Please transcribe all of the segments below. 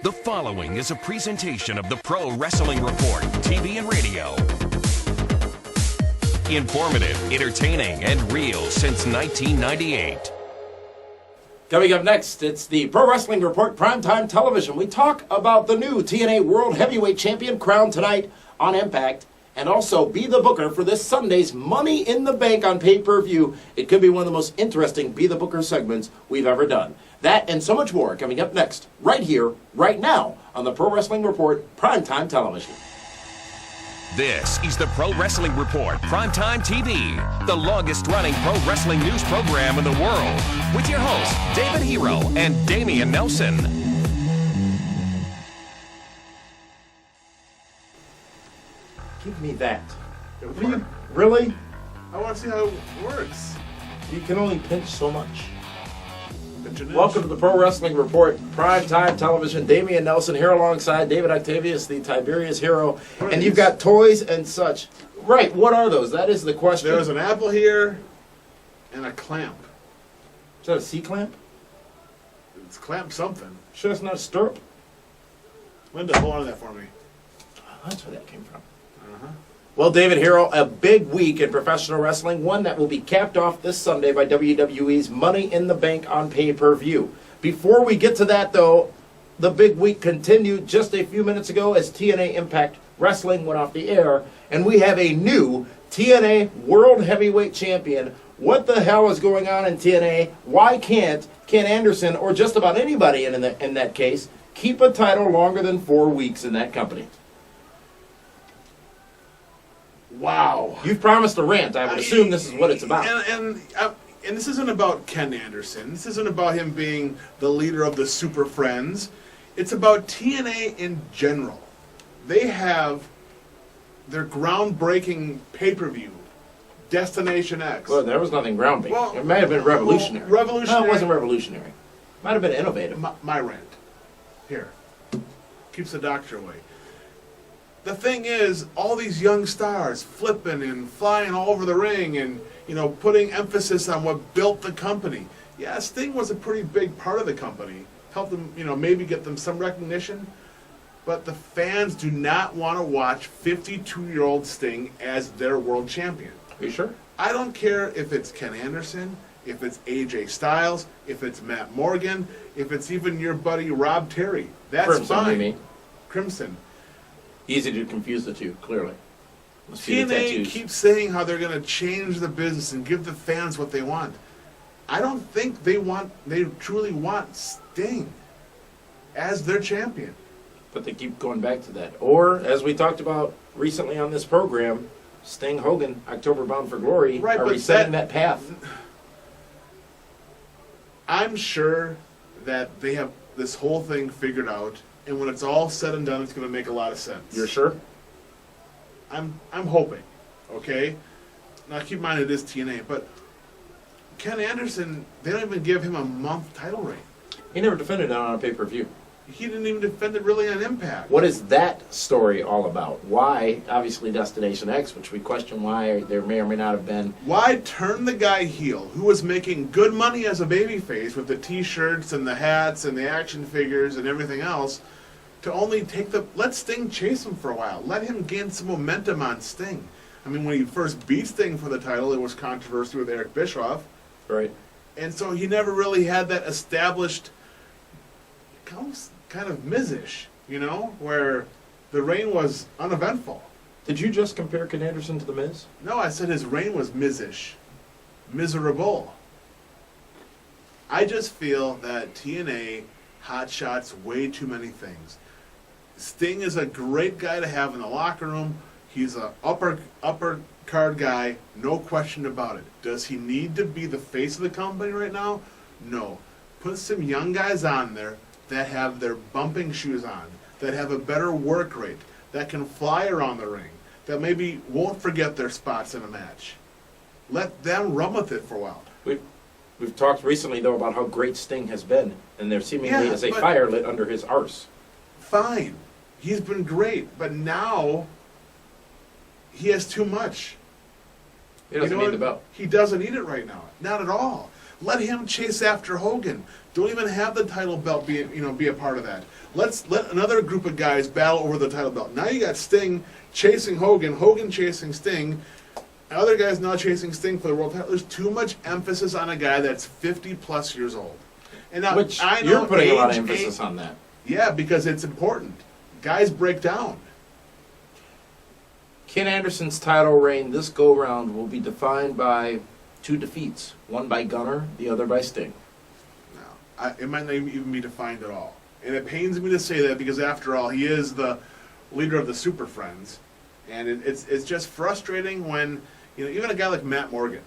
The following is a presentation of the Pro Wrestling Report, TV and radio. Informative, entertaining, and real since 1998. Coming up next, it's the Pro Wrestling Report Primetime Television. We talk about the new TNA World Heavyweight Champion crowned tonight on Impact, and also be the booker for this Sunday's Money in the Bank on pay-per-view. It could be one of the most interesting Be the Booker segments we've ever done. That and so much more coming up next, right here, right now, on the Pro Wrestling Report Primetime Television. This is the Pro Wrestling Report Primetime TV, the longest-running pro wrestling news program in the world, with your hosts, David Hero and Damian Nelson. Give me that. Really? I want to see how it works. You can only pinch so much. Welcome to the Pro Wrestling Report Primetime Television. Damian Nelson here alongside David Octavius, the Tiberius Hero. And you've got toys and such. Right, what are those? That is the question. There's an apple here and a clamp. Is that a C-clamp? It's clamp something. Sure it's not a stirrup? Linda, hold on to that for me. Oh, that's where that came from. Uh-huh. Well, David Hero, a big week in professional wrestling, one that will be capped off this Sunday by WWE's Money in the Bank on pay-per-view. Before we get to that, though, the big week continued just a few minutes ago as TNA Impact Wrestling went off the air, and we have a new TNA World Heavyweight Champion. What the hell is going on in TNA? Why can't Ken Anderson, or just about anybody in that case, keep a title longer than 4 weeks in that company? Wow. You've promised a rant. I would assume this is what it's about. And this isn't about Ken Anderson. This isn't about him being the leader of the Super Friends. It's about TNA in general. They have their groundbreaking pay-per-view, Destination X. Well, there was nothing groundbreaking. Well, it may have been revolutionary. Well, revolutionary. No, it wasn't revolutionary. Might have been innovative. My rant. Here. Keeps the doctor away. The thing is, all these young stars flipping and flying all over the ring and, putting emphasis on what built the company. Yeah, Sting was a pretty big part of the company. Helped them, maybe get them some recognition. But the fans do not want to watch 52-year-old Sting as their world champion. Are you sure? I don't care if it's Ken Anderson, if it's AJ Styles, if it's Matt Morgan, if it's even your buddy Rob Terry. That's Crimson, fine. you mean? Crimson. Easy to confuse the two, clearly. Must be the TNA tattoos. keeps saying how they're going to change the business and give the fans what they want. I don't think they truly want Sting as their champion. But they keep going back to that. Or, as we talked about recently on this program, Sting Hogan, October Bound for Glory, Right, are but resetting that path. I'm sure that they have this whole thing figured out, and when it's all said and done, it's going to make a lot of sense. You're sure? I'm hoping, okay? Now keep in mind it is TNA, but Ken Anderson, they don't even give him a month title reign. He never defended it on a pay-per-view. He didn't even defend it really on Impact. What is that story all about? Why, obviously, Destination X, which we question why there may or may not have been. Why turn the guy heel who was making good money as a babyface with the t-shirts and the hats and the action figures and everything else to only let Sting chase him for a while. Let him gain some momentum on Sting. I mean, when he first beat Sting for the title, it was controversy with Eric Bischoff. Right. And so he never really had that established kind of Miz-ish, where the reign was uneventful. Did you just compare Ken Anderson to The Miz? No, I said his reign was Miz-ish. Miserable. I just feel that TNA hotshots way too many things. Sting is a great guy to have in the locker room. He's an upper card guy, no question about it. Does he need to be the face of the company right now? No. Put some young guys on there that have their bumping shoes on, that have a better work rate, that can fly around the ring, that maybe won't forget their spots in a match. Let them run with it for a while. We've talked recently, though, about how great Sting has been, and there seemingly is a fire lit under his arse. Fine. He's been great, but now he has too much. He doesn't need the belt. He doesn't need it right now. Not at all. Let him chase after Hogan. Don't even have the title belt be a part of that. Let's let another group of guys battle over the title belt. Now you got Sting chasing Hogan, Hogan chasing Sting, other guys now chasing Sting for the world title. There's too much emphasis on a guy that's 50+ years old. And now, Which I know you're putting a lot of emphasis on that. Yeah, because it's important. Guys break down. Ken Anderson's title reign this go-round will be defined by 2 defeats. One by Gunner, the other by Sting. No, it might not even be defined at all. And it pains me to say that because, after all, he is the leader of the Super Friends. And it's just frustrating when, even a guy like Matt Morgan,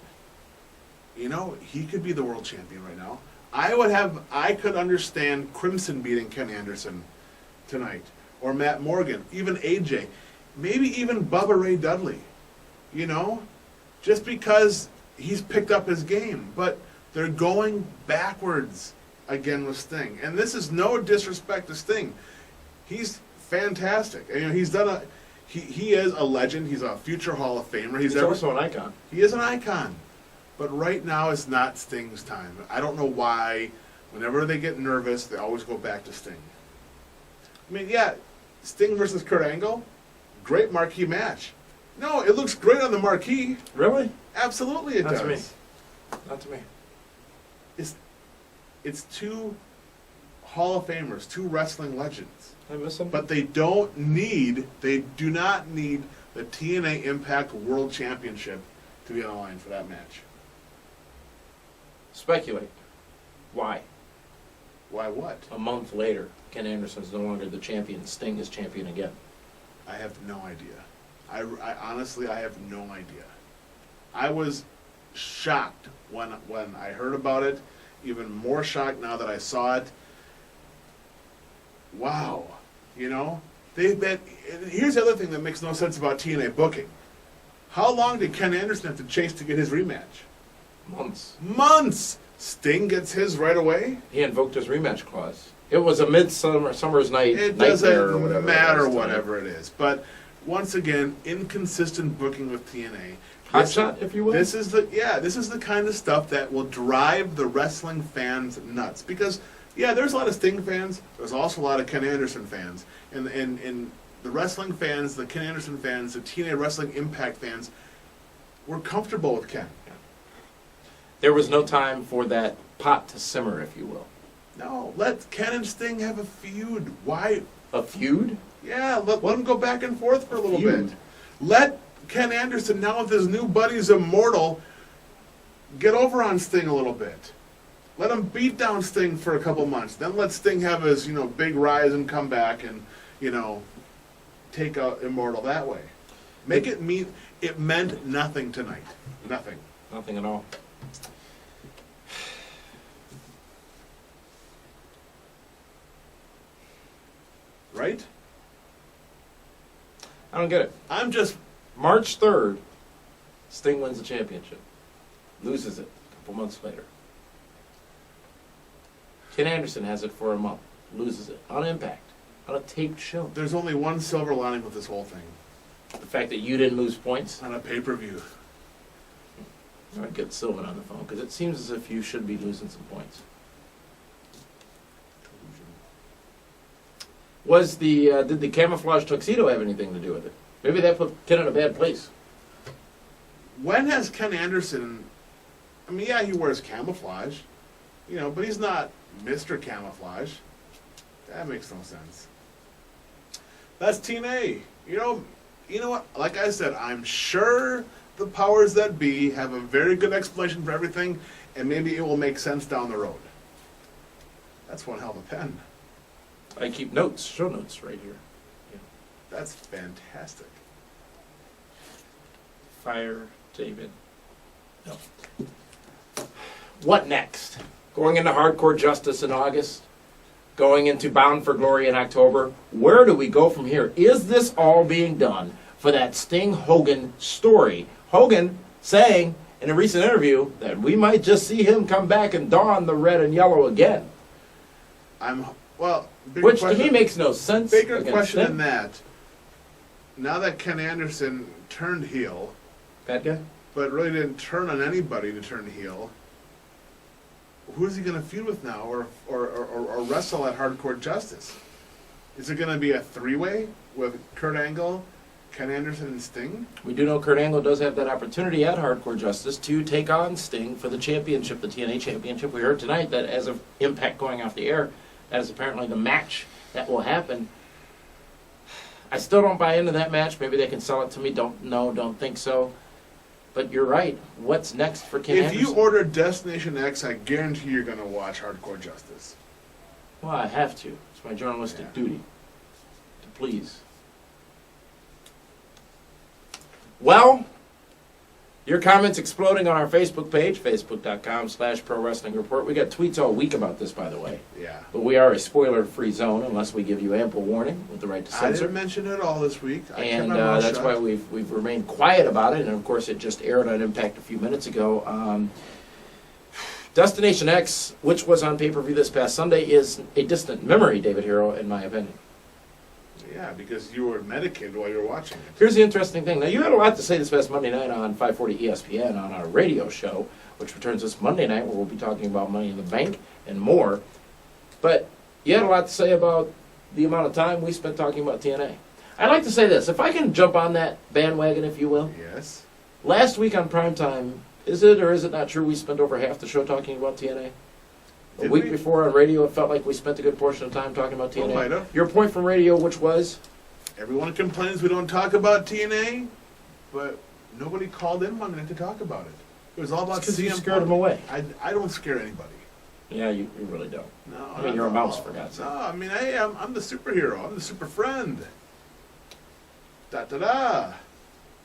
he could be the world champion right now. I could understand Crimson beating Ken Anderson tonight. Or Matt Morgan, even AJ. Maybe even Bubba Ray Dudley. Just because he's picked up his game. But they're going backwards again with Sting. And this is no disrespect to Sting. He's fantastic. He's done he is a legend. He's a future Hall of Famer. He's also an icon. He is an icon. But right now is not Sting's time. I don't know why. Whenever they get nervous, they always go back to Sting. Sting versus Kurt Angle, great marquee match. No, it looks great on the marquee. Really? Absolutely it does. To me. Not to me. It's 2 Hall of Famers, 2 wrestling legends. I miss them. But they do not need the TNA Impact World Championship to be on the line for that match. Speculate. Why? Why what? A month later, Ken Anderson's no longer the champion. Sting is champion again. I have no idea. I honestly, I have no idea. I was shocked when I heard about it. Even more shocked now that I saw it. Wow. They've been... Here's the other thing that makes no sense about TNA booking. How long did Ken Anderson have to chase to get his rematch? Months! Sting gets his right away? He invoked his rematch clause. It was a summer's night. It doesn't matter whatever it is. But once again, inconsistent booking with TNA. Hotshot, if you will. This is the kind of stuff that will drive the wrestling fans nuts. Because there's a lot of Sting fans. There's also a lot of Ken Anderson fans, and the wrestling fans, the Ken Anderson fans, the TNA Wrestling Impact fans, were comfortable with Ken. There was no time for that pot to simmer, if you will. No, let Ken and Sting have a feud. Why? A feud? Yeah, let them go back and forth for a little bit. Let Ken Anderson, now with his new buddies Immortal, get over on Sting a little bit. Let him beat down Sting for a couple months. Then let Sting have his, big rise and come back and, take out Immortal that way. Make it mean it meant nothing tonight. Nothing. Nothing at all. Right? I don't get it. I'm just... March 3rd, Sting wins the championship. Loses it a couple months later. Ken Anderson has it for a month. Loses it. On Impact. On a taped show. There's only one silver lining with this whole thing. The fact that you didn't lose points? On a pay-per-view. I'd get Sylvan on the phone, because it seems as if you should be losing some points. Did the camouflage tuxedo have anything to do with it? Maybe that put Ken in a bad place. When has Ken Anderson... he wears camouflage, but he's not Mr. Camouflage. That makes no sense. That's TNA. You know what? Like I said, I'm sure the powers that be have a very good explanation for everything, and maybe it will make sense down the road. That's one hell of a pen. I keep notes, show notes right here. Yeah. That's fantastic. Fire David. No. What next? Going into Hardcore Justice in August? Going into Bound for Glory in October? Where do we go from here? Is this all being done for that Sting-Hogan story? Hogan saying in a recent interview that we might just see him come back and don the red and yellow again. Which to me makes no sense. Bigger question than that. Now that Ken Anderson turned heel, bad guy, but really didn't turn on anybody to turn heel, who is he going to feud with now or wrestle at Hardcore Justice? Is it going to be a three-way with Kurt Angle, Ken Anderson, and Sting? We do know Kurt Angle does have that opportunity at Hardcore Justice to take on Sting for the championship, the TNA Championship. We heard tonight that as of Impact going off the air, that is apparently the match that will happen. I still don't buy into that match. Maybe they can sell it to me. Don't think so. But you're right. What's next for Ken Anderson? If you order Destination X, I guarantee you're going to watch Hardcore Justice. Well, I have to. It's my journalistic duty to please. Well, your comments exploding on our Facebook page, facebook.com/Pro Wrestling Report. We got tweets all week about this, by the way. Yeah. But we are a spoiler-free zone unless we give you ample warning with the right to I censor. didn't mention it all this week. And that's why we've remained quiet about it. And, of course, it just aired on Impact a few minutes ago. Destination X, which was on pay-per-view this past Sunday, is a distant memory, David Hero, in my opinion. Yeah, because you were medicated while you were watching it. Here's the interesting thing. Now, you had a lot to say this past Monday night on 540 ESPN on our radio show, which returns this Monday night, where we'll be talking about Money in the Bank and more. But you had a lot to say about the amount of time we spent talking about TNA. I'd like to say this. If I can jump on that bandwagon, if you will. Yes. Last week on Primetime, is it or is it not true we spent over half the show talking about TNA? A week before on radio, it felt like we spent a good portion of time talking about TNA. Might have. Your point from radio, which was? Everyone complains we don't talk about TNA, but nobody called in Monday night to talk about it. It was all about Because CM you Punk. scared them away. I don't scare anybody. Yeah, you really don't. No, I mean, you're a mouse, for God's sake. No, I mean, I'm the superhero. I'm the super friend. Da-da-da.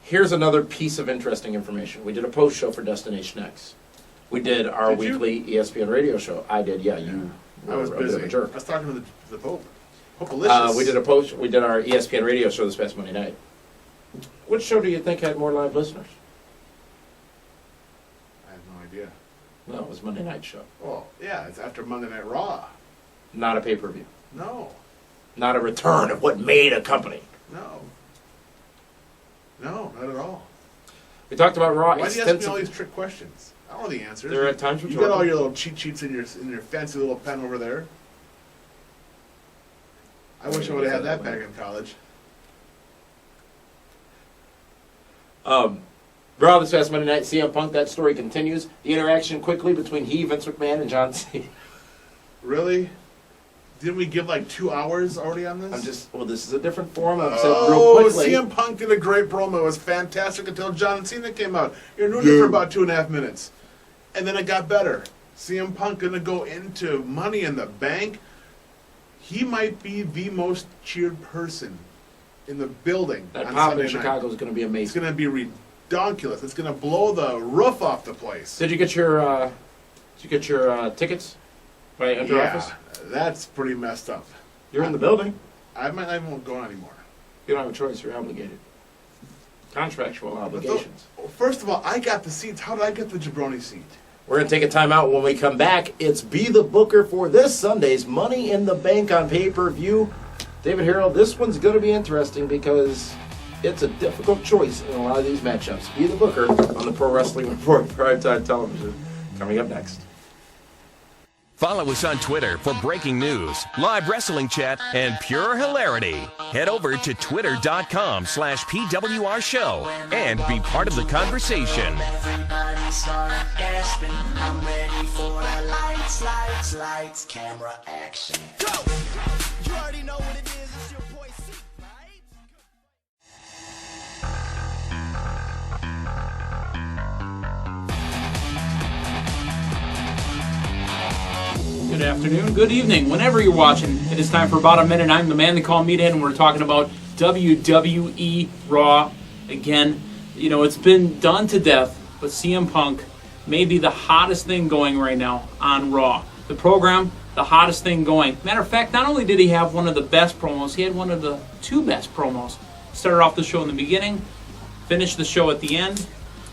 Here's another piece of interesting information. We did a post show for Destination X. We did our Did you? weekly ESPN radio show. I did, yeah. You I was were a bit busy. of a jerk. I was talking to the Pope. Popalicious. We did our ESPN radio show this past Monday night. Which show do you think had more live listeners? I have no idea. No, it was Monday night show. Well, yeah, it's after Monday Night Raw. Not a pay-per-view. No. Not a return of what made a company. No. No, not at all. We talked about Raw Why do you ask me all extensively. these trick questions? I don't know the answers. There are at times You rhetorical. got all your little cheat sheets in your fancy little pen over there. I wish I would have had that back in college. Raw this past Monday night, CM Punk, that story continues. The interaction quickly between he, Vince McMahon, and John Cena. Really? Didn't we give like 2 hours already on this? This is a different forum. I'm saying real quickly. CM Punk did a great promo. It was fantastic until John Cena came out. You're doing it for about 2.5 minutes. And then it got better. CM Punk going to go into Money in the Bank. He might be the most cheered person in the building. That on pop Sunday in Chicago is going to be It's amazing. going to be ridiculous. It's going to blow the roof off the place. Did you get your tickets by enter office? That's pretty messed up. You're in the building. I might not even go anymore. You don't have a choice. You're obligated. Contractual obligations. First of all, I got the seats. How did I get the jabroni seat? We're going to take a time out. When we come back, it's Be the Booker for this Sunday's Money in the Bank on pay-per-view. David Harold, this one's going to be interesting because it's a difficult choice in a lot of these matchups. Be the Booker on the Pro Wrestling Report Primetime Television. Coming up next. Follow us on Twitter for breaking news, live wrestling chat, and pure hilarity. Head over to twitter.com/PWR show and be part of the conversation. Everybody start gasping. I'm ready for the lights, camera, action. Go! You already know what it is. It's your boy C, right? Good afternoon, good evening, whenever you're watching. It is time for About a Minute. I'm the man they call Meathead, and we're talking about WWE Raw. Again, you know, it's been done to death, but CM Punk may be the hottest thing going right now on Raw. The program, the hottest thing going. Matter of fact, not only did he have one of the best promos, he had one of the two best promos. Started off the show in the beginning, finished the show at the end.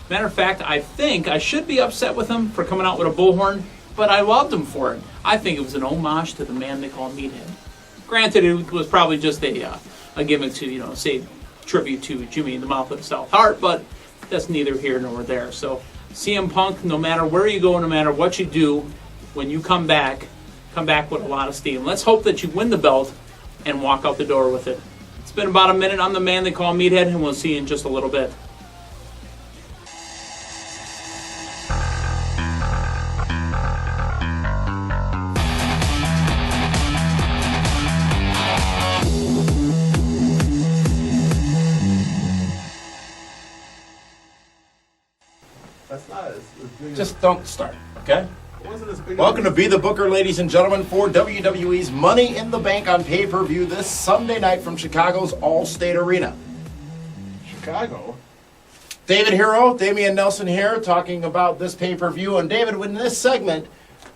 Matter of fact, I think I should be upset with him for coming out with a bullhorn, but I loved him for it. I think it was an homage to the man they call Meathead. Granted, it was probably just a gimmick to, say tribute to Jimmy in the Mouth of the South Heart, but that's neither here nor there. So CM Punk, no matter where you go, no matter what you do, when you come back with a lot of steam. Let's hope that you win the belt and walk out the door with it. It's been about a minute. I'm the man they call Meathead, and we'll see you in just a little bit. That's not as big Just don't start, okay? it wasn't as big Welcome to as Be the Booker, ladies and gentlemen, for WWE's Money in the Bank on pay-per-view this Sunday night from Chicago's All-State Arena. Chicago. David Hero, Damian Nelson here, talking about this pay-per-view. And David, in this segment,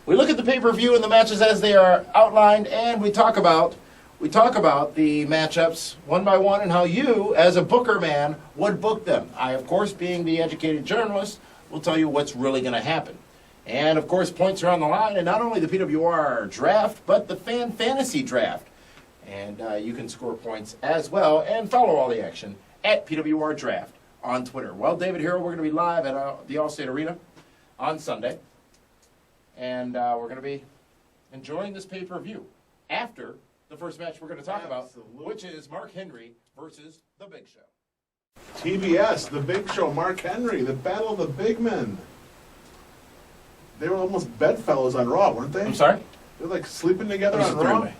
we look at the pay-per-view and the matches as they are outlined, and we talk about the matchups one by one and how you, as a booker man, would book them. I, of course, being the educated journalist, will tell you what's really going to happen. And, of course, points are on the line, and not only the PWR draft, but the fan fantasy draft. And you can score points as well and follow all the action at PWR Draft on Twitter. Well, David Hero, we're going to be live at the All-State Arena on Sunday. And we're going to be enjoying this pay-per-view after the first match we're going to talk about, which is Mark Henry versus The Big Show. TBS, The Big Show, Mark Henry, the Battle of the Big Men. They were almost bedfellows on Raw, weren't they? I'm sorry? They're like sleeping together That was on a Raw. three-way.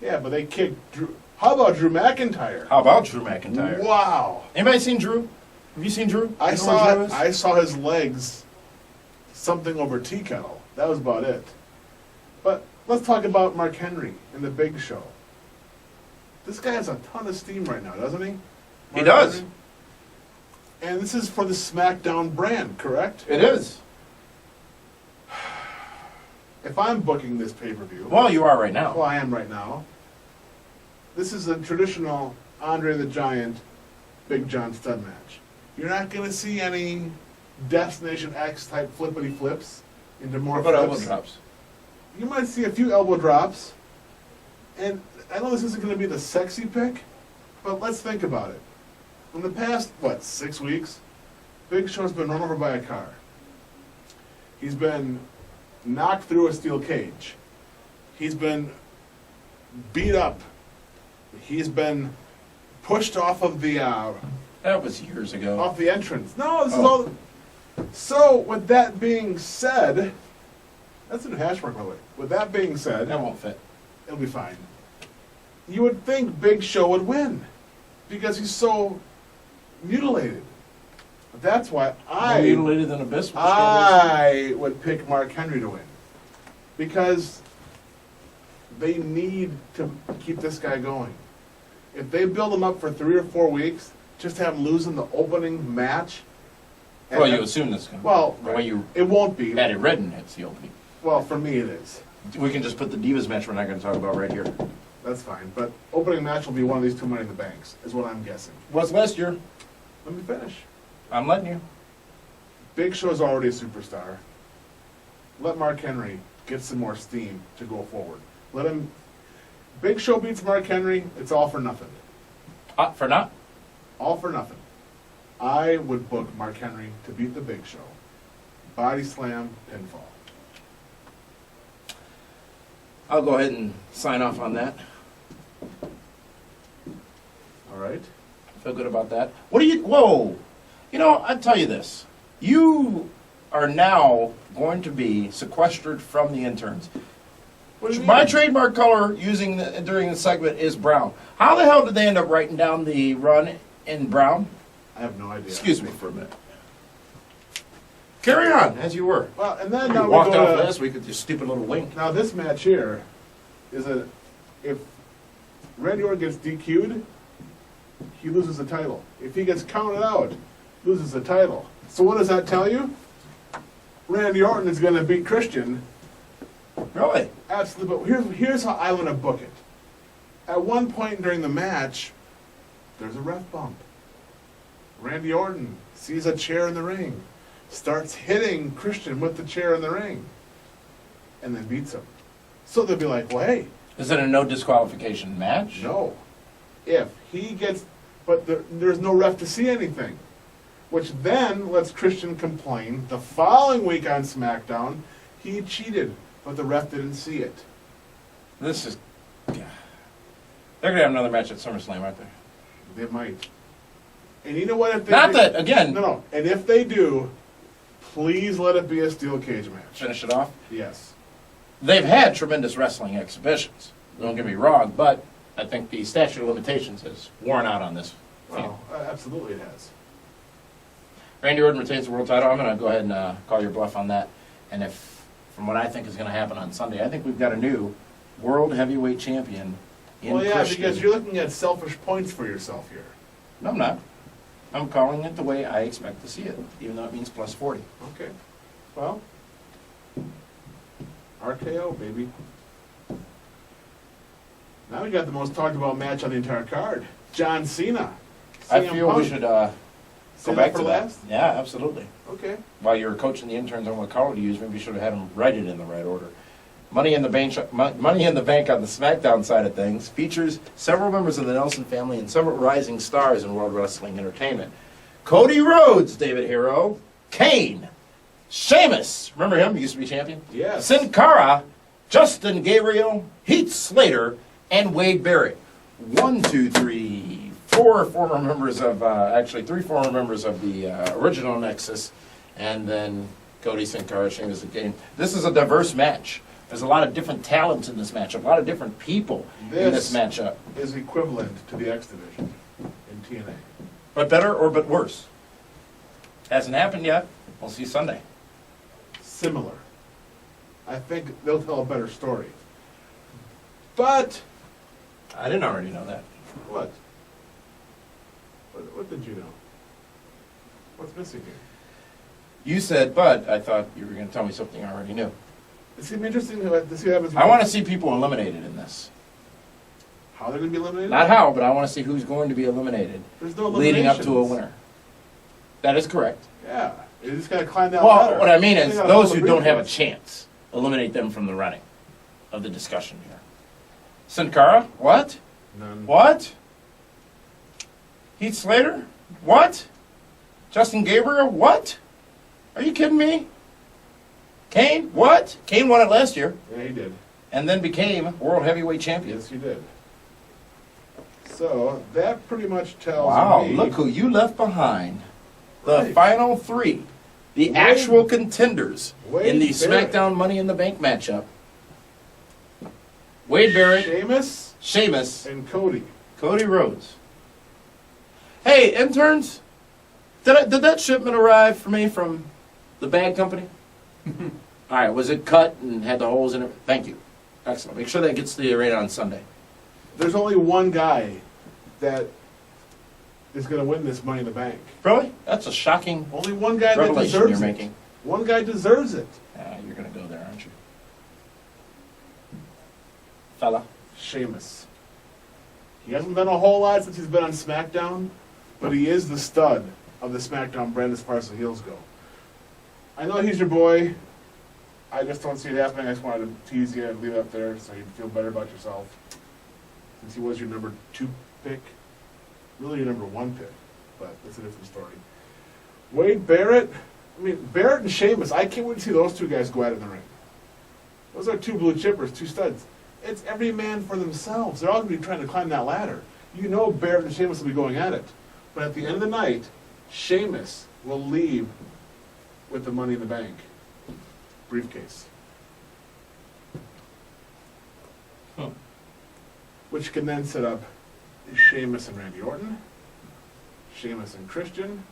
Yeah, but they kicked Drew. How about Drew McIntyre? How about Drew McIntyre? Wow. Anybody seen Drew? Have you seen Drew? I You know who Drew is? saw his legs something over tea kettle. That was about it. But let's talk about Mark Henry and The Big Show. This guy has a ton of steam right now, doesn't he? He does. Henry? And this is for the Smackdown brand, correct? It is. If I'm booking this pay-per-view, Well, you are right now. well, I am right now. This is a traditional Andre the Giant, Big John Studd match. You're not going to see any Destination X type flippity flips into more What about flips. elbow drops? You might see a few elbow drops. And I know this isn't going to be the sexy pick, but let's think about it. In the past, 6 weeks, Big Show's been run over by a car. He's been knocked through a steel cage. He's been beat up. He's been pushed off of the That was years ago. off the entrance. No, this is Oh. all. So, with that being said, that's a new hash mark, by the way. With that being said, That won't fit. it'll be fine. You would think Big Show would win because he's so mutilated. That's why More mutilated than Abyss. Which I I would pick Mark Henry to win because they need to keep this guy going. If they build him up for 3 or 4 weeks, just have him lose in the opening match. and well, you then- assume this can. Well, the way you it won't be. had it written, it's the opening. Well, for me it is. We can just put the Divas match we're not going to talk about right here. That's fine. But opening match will be one of these two Money in the Banks, is what I'm guessing. What's last year? Let me finish. I'm letting you. Big Show's already a superstar. Let Mark Henry get some more steam to go forward. Let him. Big Show beats Mark Henry, it's all for nothing. For not? All for nothing. I would book Mark Henry to beat the Big Show. Body slam, pinfall. I'll go ahead and sign off on that. All right? Feel good about that. What do you, whoa. You know, I'll tell you this. You are now going to be sequestered from the interns. What do you My mean? trademark color using during the segment is brown. How the hell did they end up writing down the run in brown? I have no idea. Excuse me for a minute. Carry on, as you were. Well, and then You now we walked go off to, last week with your stupid little wink. now this match here is if Randy Orton gets DQ'd, he loses the title. If he gets counted out, loses the title. So what does that tell you? Randy Orton is going to beat Christian. Really? Absolutely. But here's how I want to book it. At one point during the match, there's a ref bump. Randy Orton sees a chair in the ring, starts hitting Christian with the chair in the ring, and then beats him. So they'll be like, well, hey, Is it a no disqualification match? no. If he gets, but there's no ref to see anything, which then lets Christian complain. The following week on SmackDown, he cheated. but the ref didn't see it. This is. They're gonna have another match at SummerSlam, aren't they? They might. And you know what? If they Not do, that again. No. And if they do, please let it be a steel cage match. Finish it off. Yes. They've had tremendous wrestling exhibitions. Don't get me wrong, but I think the statute of limitations has worn out on this. Well, absolutely it has. Randy Orton retains the world title. I'm going to go ahead and call your bluff on that. And if, from what I think is going to happen on Sunday, I think we've got a new world heavyweight champion in Well, yeah, Christian. because you're looking at selfish points for yourself here. No, I'm not. I'm calling it the way I expect to see it, even though it means plus 40. Okay. Well, RKO, baby. Now we got the most talked about match on the entire card. John Cena. I CM feel we Punk. should go Save back that to for that. last? Yeah, absolutely. Okay. While you were coaching the interns on what color to use, maybe you should have had them write it in the right order. Money in the Bank on the SmackDown side of things features several members of the Nelson family and several rising stars in World Wrestling Entertainment. Cody Rhodes, David Hero, Kane, Sheamus, remember him? He used to be champion? Yes. Sin Cara, Justin Gabriel, Heath Slater, and Wade Barrett. 1, 2, 3, 4 former members of, actually 3 former members of the original Nexus, and then Cody, Sin Cara, Sheamus, and Kane. This is a diverse match. There's a lot of different talents in this matchup, a lot of different people in this matchup. Is equivalent to the X Division in TNA. But better or but worse? Hasn't happened yet. We'll see Sunday. Similar. I think they'll tell a better story. But I didn't already know that. what? What did you know? What's missing here? You said, but I thought you were going to tell me something I already knew. It's going to be interesting to see what happens. I want to see people eliminated in this. How they're going to be eliminated? Not how, but I want to see who's going to be eliminated There's no leading up to a eliminations. winner. That is correct. Yeah. You just got to climb that Well, ladder. what I mean is You gotta those hold who the don't have a briefcase. chance, eliminate them from the running of the discussion here. Sin Cara? What? None. What? Heath Slater? What? Justin Gabriel? What? Are you kidding me? Kane? What? Kane won it last year Yeah, he did. and then became world heavyweight champion. Yes, he did. So that pretty much tells Wow, me. look who you left behind. The Right. final 3. The Wade- actual contenders Wade in the Barrett. SmackDown Money in the Bank matchup. Wade Barrett, Sheamus Sheamus, and Cody. Cody Rhodes. Hey, interns, did that shipment arrive for me from the bag company? All right, was it cut and had the holes in it? Thank you. Excellent. Make sure that gets to the arena on Sunday. There's only one guy that is going to win this Money in the Bank. Really? That's a shocking Only one guy that revelation deserves you're it. making. One guy deserves it. You're going to go there, aren't you? Fella. Sheamus. He hasn't done a whole lot since he's been on SmackDown, but he is the stud of the SmackDown brand as far as the heels go. I know he's your boy. I just don't see it happening. I just wanted to tease you and leave it up there so you'd feel better about yourself. Since he was your number 2 pick. Really your number 1 pick, but that's a different story. Wade Barrett. I mean, Barrett and Sheamus. I can't wait to see those 2 guys go out in the ring. Those are 2 blue chippers, 2 studs. It's every man for themselves. They're all going to be trying to climb that ladder. You know Barrett and Sheamus will be going at it. But at the end of the night, Sheamus will leave with the Money in the Bank briefcase. Which can then set up Sheamus and Randy Orton, Sheamus and Christian.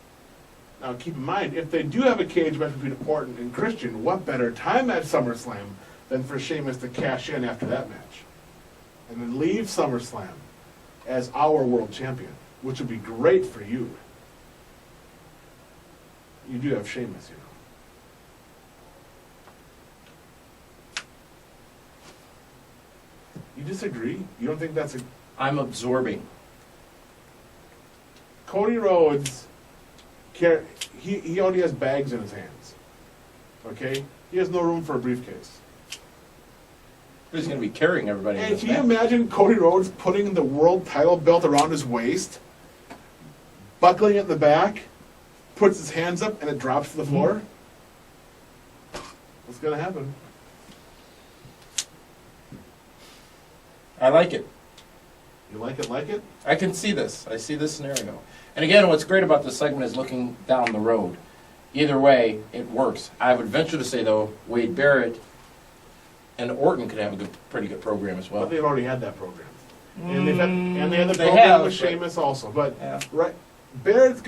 Now keep in mind, if they do have a cage match between Orton and Christian, what better time at SummerSlam than for Sheamus to cash in after that match? And then leave SummerSlam as our world champion, which would be great for you. You do have Sheamus, you know. You disagree? You don't think that's a... I'm absorbing. Cody Rhodes, he already has bags in his hands. Okay? He has no room for a briefcase. Who's going to be carrying everybody in And this can you match? imagine Cody Rhodes putting the world title belt around his waist, buckling it in the back, puts his hands up, and it drops to the floor? What's going to happen? I like it. You like it, like it? I can see this. I see this scenario. And again, what's great about this segment is looking down the road. Either way, it works. I would venture to say, though, Wade Barrett and Orton could have a pretty good program as well. But they've already had that program. And they had the They program have, with but- Sheamus also. But Yeah. right, Barrett's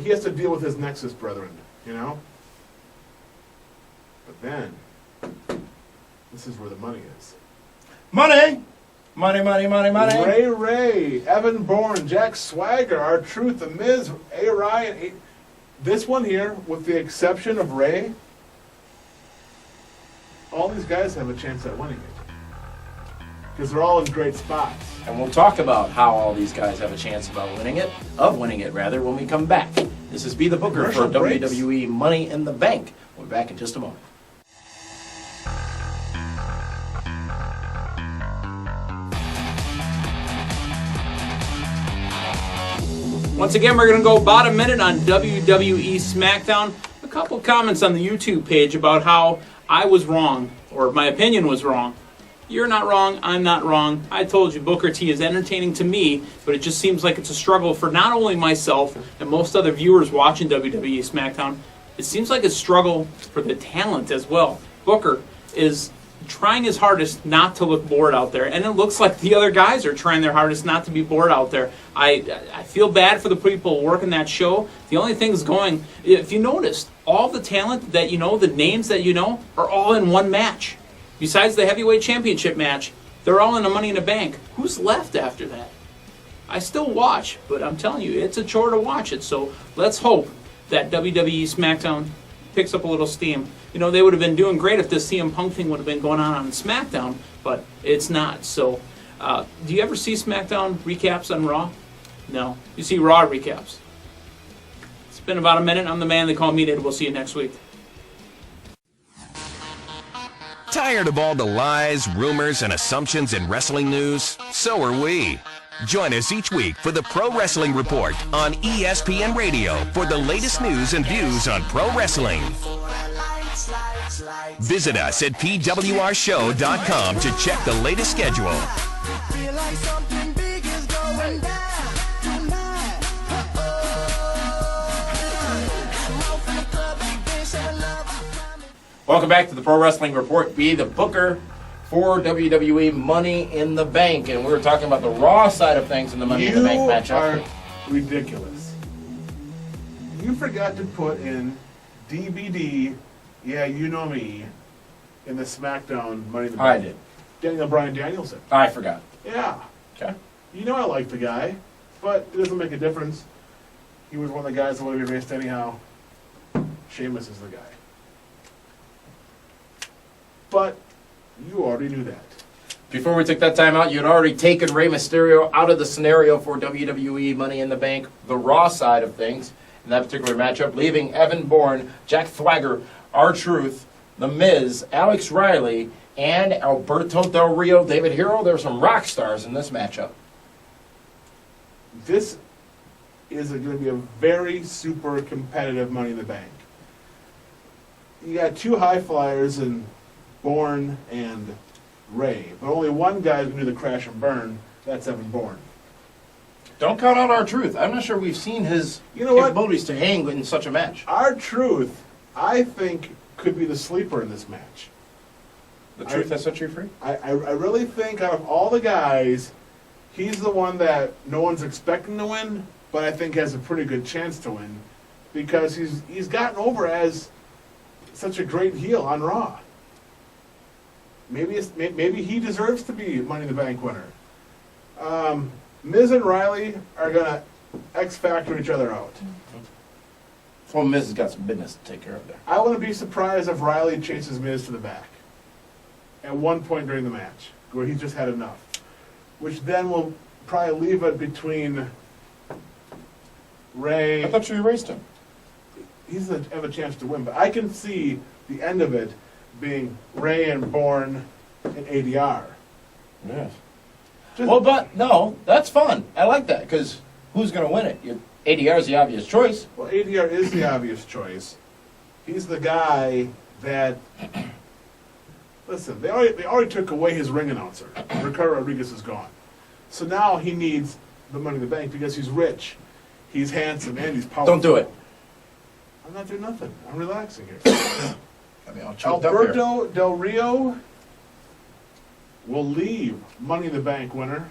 he has to deal with his Nexus brethren, you know? But then, this is where the money is. Money! Money, money, money, money. Ray, Evan Bourne, Jack Swagger, R-Truth, The Miz, A. Ryan. This one here, with the exception of Ray, all these guys have a chance at winning it. Because they're all in great spots. And we'll talk about how all these guys have a chance of winning it, when we come back. This is Be the Booker for Commercial breaks. WWE Money in the Bank. We'll be back in just a moment. Once again, we're going to go about a minute on WWE Smackdown. A couple comments on the YouTube page about how I was wrong, or my opinion was wrong. You're not wrong, I'm not wrong. I told you Booker T is entertaining to me, but it just seems like it's a struggle for not only myself and most other viewers watching WWE Smackdown. It seems like it's a struggle for the talent as well. Booker is trying his hardest not to look bored out there, and it looks like the other guys are trying their hardest not to be bored out there. I feel bad for the people working that show. The only thing is going, if you noticed, all the talent that you know, the names that you know, are all in one match. Besides the heavyweight championship match, they're all in the Money in the Bank. Who's left after that? I still watch, but I'm telling you, it's a chore to watch it. So let's hope that WWE SmackDown picks up a little steam. You know, they would have been doing great if this CM Punk thing would have been going on SmackDown, but it's not. So, do you ever see SmackDown recaps on Raw? No. You see Raw recaps. It's been about a minute. I'm the man they call me, Nate. We'll see you next week. Tired of all the lies, rumors, and assumptions in wrestling news? So are we. Join us each week for the Pro Wrestling Report on ESPN Radio for the latest news and views on pro wrestling. Visit us at pwrshow.com to check the latest schedule. Feel like something big is going down tonight. Welcome back to the Pro Wrestling Report. Be the Booker for WWE Money in the Bank. And we were talking about the Raw side of things in the Money in the Bank matchup. You are ridiculous. You forgot to put in DVD, yeah, you know me, in the SmackDown Money in the I Bank. did. Bryan Danielson. I forgot. Yeah. Okay. You know I like the guy, but it doesn't make a difference. He was one of the guys that would have erased anyhow. Sheamus is the guy. But you already knew that. Before we took that time out, you had already taken Rey Mysterio out of the scenario for WWE Money in the Bank, the Raw side of things, in that particular matchup, leaving Evan Bourne, Jack Swagger, R-Truth, The Miz, Alex Riley, and Alberto Del Rio, David Hero. There were some rock stars in this matchup. This is going to be a very super competitive Money in the Bank. You got two high flyers in Bourne and Ray, but only one guy can do the crash and burn. That's Evan Bourne. Don't count out R-Truth. I'm not sure we've seen his capabilities to hang in such a match. R-Truth, I think, could be the sleeper in this match. The truth that sets you free? I really think out of all the guys, he's the one that no one's expecting to win, but I think has a pretty good chance to win because he's gotten over as such a great heel on Raw. Maybe he deserves to be Money in the Bank winner. Miz and Riley are going to X-Factor each other out. Well, Miz has got some business to take care of there. I wouldn't be surprised if Riley chases Miz to the back at one point during the match, where he just had enough. Which then will probably leave it between Ray. I thought you erased him. He's have a chance to win, but I can see the end of it being Ray and Bourne and ADR. Yes. Just- Well, but no, that's fun. I like that because who's going to win it? ADR is the obvious choice. Well, ADR is the obvious choice. He's the guy that, Listen, they already took away his ring announcer. Ricardo Rodriguez is gone. So now he needs the Money in the Bank because he's rich, he's handsome, and he's powerful. Don't do it. I'm not doing nothing. I'm relaxing here. I mean, I'll choked up here. Alberto Del Rio will leave Money in the Bank winner.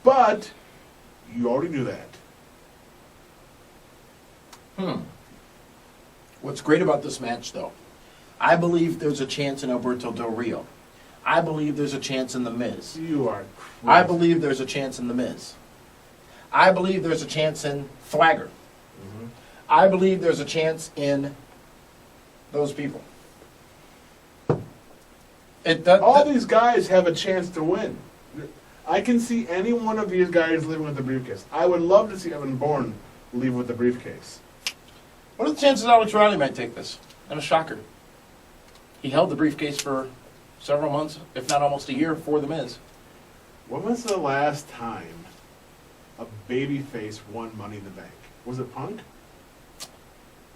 But you already knew that. What's great about this match, though, I believe there's a chance in Alberto Del Rio. I believe there's a chance in The Miz. You are crazy. I believe there's a chance in The Miz. I believe there's a chance in Flagger. I believe there's a chance in those people. All these guys have a chance to win. I can see any one of these guys leaving with the briefcase. I would love to see Evan Bourne leave with the briefcase. What are the chances Alex Riley might take this? And a shocker. He held the briefcase for several months, if not almost a year, for The Miz. When was the last time a babyface won Money in the Bank? Was it Punk?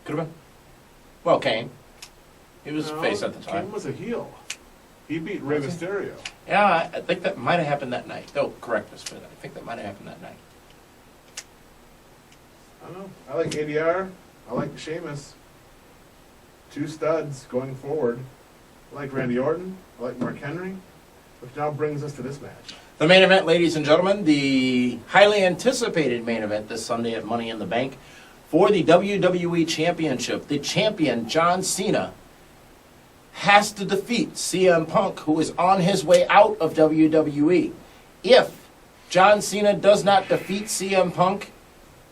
Could have been. Well, Kane. He was No, face at the time. Kane was a heel. He beat Rey Mysterio. Yeah, I think that might have happened that night. Don't correct us, but I think that might have happened that night. I don't know. I like ADR. I like Sheamus. Two studs going forward. I like Randy Orton. I like Mark Henry. Which now brings us to this match. The main event, ladies and gentlemen, the highly anticipated main event this Sunday at Money in the Bank for the WWE Championship. The champion, John Cena, has to defeat CM Punk, who is on his way out of WWE. If John Cena does not defeat CM Punk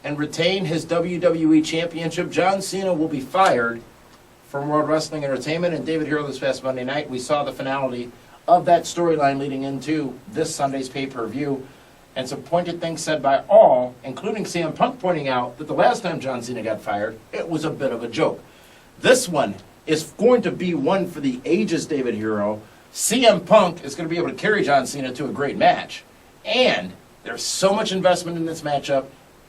and retain his WWE Championship, John Cena will be fired from World Wrestling Entertainment. And David Hero, this past Monday night, we saw the finality of that storyline leading into this Sunday's pay-per-view. And some pointed things said by all, including CM Punk pointing out that the last time John Cena got fired, it was a bit of a joke. This one is going to be one for the ages, David Hero. CM Punk is going to be able to carry John Cena to a great match. And there's so much investment in this matchup.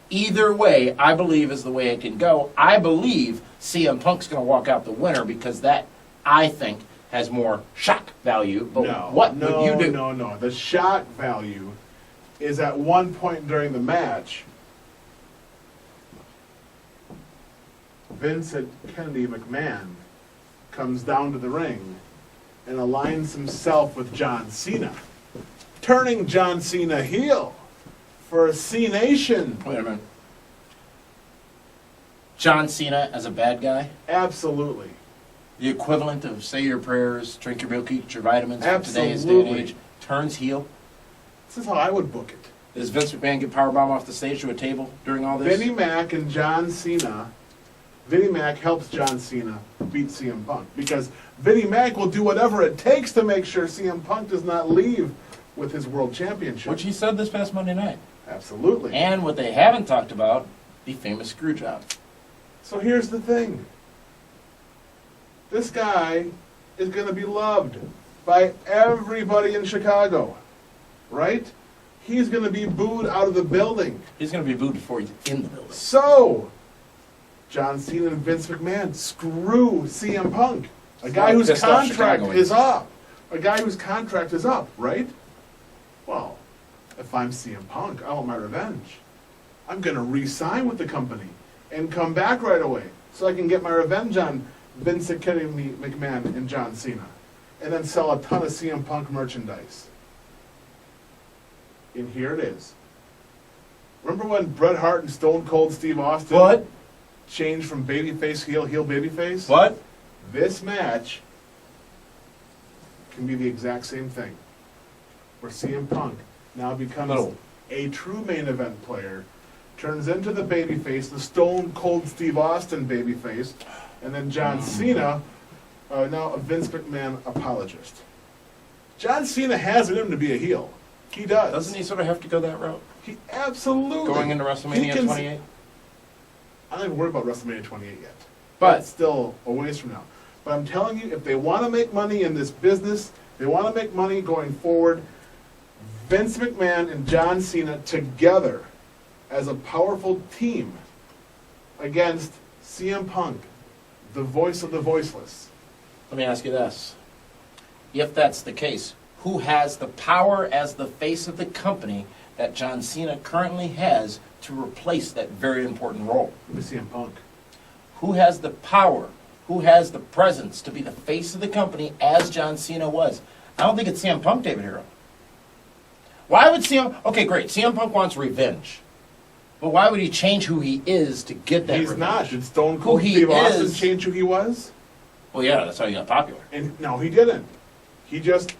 Either way, I believe, is the way it can go. I believe CM Punk's going to walk out the winner because that, I think, has more shock value. But what would you do? No. The shock value is at one point during the match, Vincent Kennedy McMahon comes down to the ring and aligns himself with John Cena, turning John Cena heel for a C-Nation. Wait a minute. John Cena as a bad guy? Absolutely. The equivalent of say your prayers, drink your milk, eat your vitamins for today's day Absolutely. and age. Turns heel. This is how I would book it. Does Vince McMahon get powerbomb off the stage to a table during all this? Vinnie Mac and John Cena. Vinnie Mac helps John Cena beat CM Punk because Vinnie Mac will do whatever it takes to make sure CM Punk does not leave with his world championship. Which he said this past Monday night. Absolutely. And what they haven't talked about, the famous screw job. So here's the thing. This guy is going to be loved by everybody in Chicago, right? He's going to be booed out of the building. He's going to be booed before he's in the building. So, John Cena and Vince McMahon screw CM Punk, a guy whose Pissed off contract Chicagoans. is up. A guy whose contract is up, right? Well, if I'm CM Punk, I want my revenge. I'm going to re-sign with the company and come back right away so I can get my revenge on Vincent Kennedy McMahon and John Cena, and then sell a ton of CM Punk merchandise. And here it is. Remember when Bret Hart and Stone Cold Steve Austin What? changed from babyface, heel, babyface? What? This match can be the exact same thing. Where CM Punk now becomes No. a true main event player, turns into the babyface, the Stone Cold Steve Austin babyface, and then John Cena, now a Vince McMahon apologist. John Cena has it in him to be a heel. He does. Doesn't he sort of have to go that route? He absolutely. Going into He WrestleMania can- 28? I don't even worry about WrestleMania 28 yet. But- That's still a ways from now. But I'm telling you, if they want to make money in this business, they want to make money going forward, Vince McMahon and John Cena together as a powerful team against CM Punk, the voice of the voiceless. Let me ask you this. If that's the case, who has the power as the face of the company that John Cena currently has to replace that very important role? Let me see him Punk. Who has the power? Who has the presence to be the face of the company as John Cena was? I don't think it's CM Punk, David Hero. Why would CM... Okay, great. CM Punk wants revenge. But why would he change who he is to get that He's revenge? not. Did Stone Cold Who he Steve Austin is- change who he was? Well, yeah, that's how he got popular. And no, he didn't. He just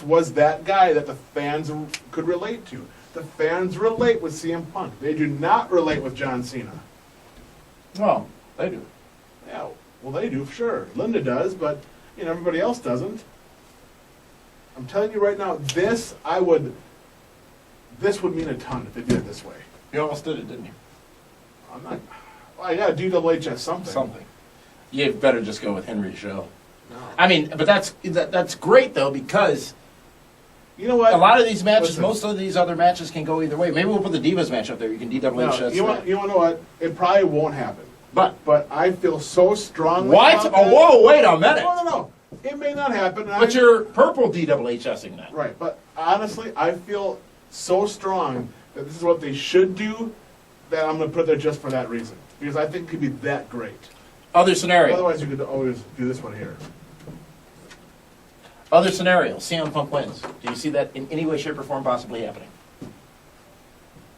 was that guy that the fans could relate to. The fans relate with CM Punk. They do not relate with John Cena. Well, they do. Yeah, well, they do, for sure. Linda does, but everybody else doesn't. I'm telling you right now, this would mean a ton if they did it this way. You almost did it, didn't you? I'm not. Well, yeah, DWHS something. Something. You better just go with Henry's show. No. I mean, but that's great, though, because You know what? a lot of these matches, Listen. most of these other matches can go either way. Maybe we'll put the Divas match up there. You can DWH No, that. you want to know what? It probably won't happen. But I feel so strongly. what? about Oh, that. whoa! Wait a minute. No. It may not happen. But you're purple DWHSing that. right. But honestly, I feel so strong that this is what they should do that I'm going to put it there just for that reason, because I think it could be that great. Other scenario. Otherwise, you could always do this one here. Other scenario. CM Punk wins. Do you see that in any way, shape, or form possibly happening?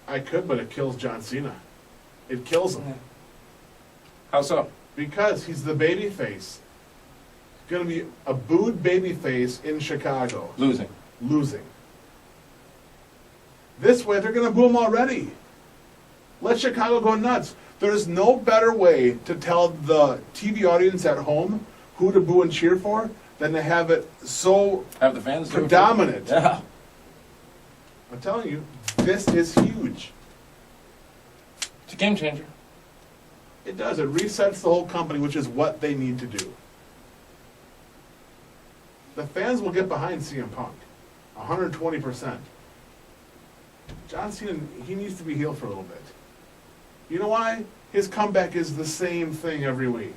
I could, but it kills John Cena. It kills him How so? because he's the baby face. He's going to be a booed baby face in Chicago, Losing. losing. This way, they're going to boo him already. Let Chicago go nuts. There's no better way to tell the TV audience at home who to boo and cheer for than to have it so Have the fans do it? predominant. Yeah. I'm telling you, this is huge. It's a game changer. It does. It resets the whole company, which is what they need to do. The fans will get behind CM Punk, 120%. John Cena, he needs to be healed for a little bit. You know why? His comeback is the same thing every week.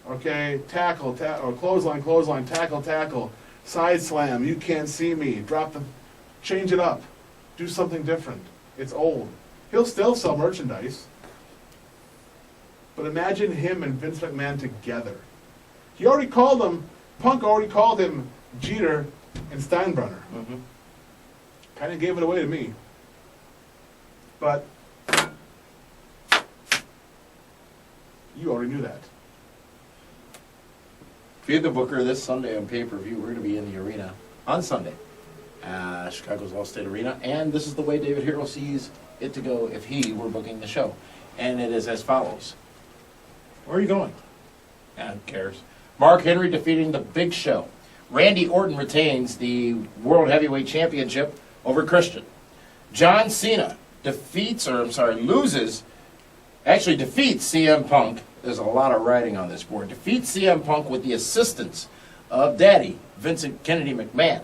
Okay, tackle, or clothesline, tackle, side slam, you can't see me, change it up, do something different. It's old. He'll still sell merchandise. But imagine him and Vince McMahon together. Punk already called him Jeter and Steinbrenner. Mm-hmm. Kind of gave it away to me. But you already knew that. If you're the booker this Sunday on pay-per-view, we're going to be in the arena on Sunday. Chicago's Allstate Arena. And this is the way David Hero sees it to go if he were booking the show. And it is as follows. Where are you going? Who cares? Mark Henry defeating the Big Show. Randy Orton retains the World Heavyweight Championship over Christian. John Cena defeats CM Punk. There's a lot of writing on this board. Defeats CM Punk with the assistance of Daddy, Vincent Kennedy McMahon.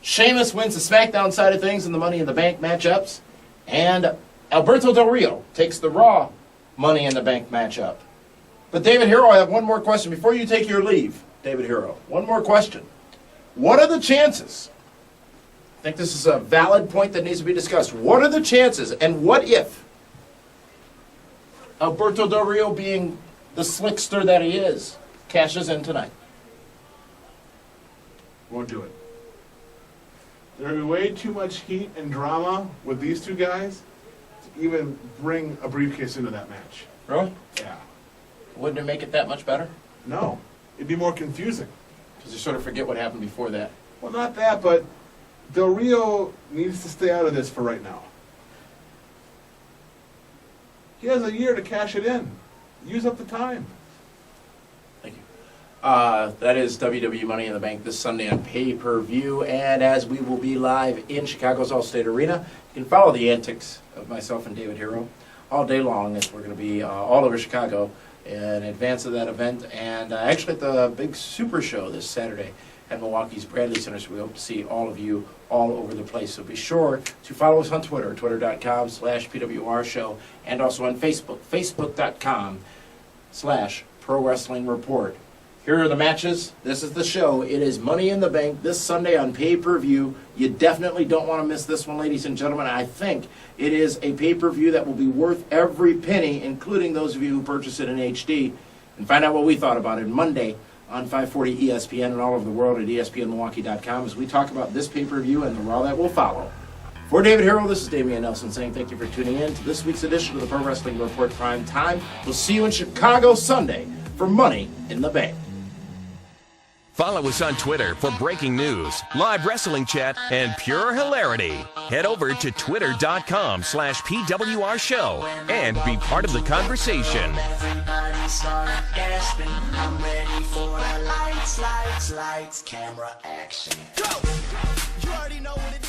Sheamus wins the Smackdown side of things in the Money in the Bank matchups. And Alberto Del Rio takes the Raw Money in the Bank matchup. But David Hero, I have one more question before you take your leave. David Hero, one more question. What are the chances? I think this is a valid point that needs to be discussed. What are the chances and what if Alberto Del Rio, being the slickster that he is, cashes in tonight? Won't do it. There'll be way too much heat and drama with these two guys to even bring a briefcase into that match. Really? Yeah. Wouldn't it make it that much better? No. It'd be more confusing. Because you sort of forget what happened before that. Well, not that, but Del Rio needs to stay out of this for right now. He has a year to cash it in. Use up the time. Thank you. That is WWE Money in the Bank this Sunday on pay-per-view. And as we will be live in Chicago's Allstate Arena, you can follow the antics of myself and David Hero all day long, as we're going to be all over Chicago in advance of that event, and actually at the big Super Show this Saturday at Milwaukee's Bradley Center, so we hope to see all of you all over the place. So be sure to follow us on Twitter, twitter.com/PWR Show, and also on Facebook, facebook.com/PWR Pro Wrestling Report. Here are the matches. This is the show. It is Money in the Bank this Sunday on pay-per-view. You definitely don't want to miss this one, ladies and gentlemen. I think it is a pay-per-view that will be worth every penny, including those of you who purchase it in HD. And find out what we thought about it Monday on 540 ESPN and all over the world at ESPNMilwaukee.com as we talk about this pay-per-view and the Raw that will follow. For David Harrell, this is Damian Nelson saying thank you for tuning in to this week's edition of the Pro Wrestling Report Prime Time. We'll see you in Chicago Sunday for Money in the Bank. Follow us on Twitter for breaking news, live wrestling chat, and pure hilarity. Head over to twitter.com/PWR Show and be part of the conversation. Everybody start gasping. I'm ready for the lights, camera, action. Go! You already know what it is.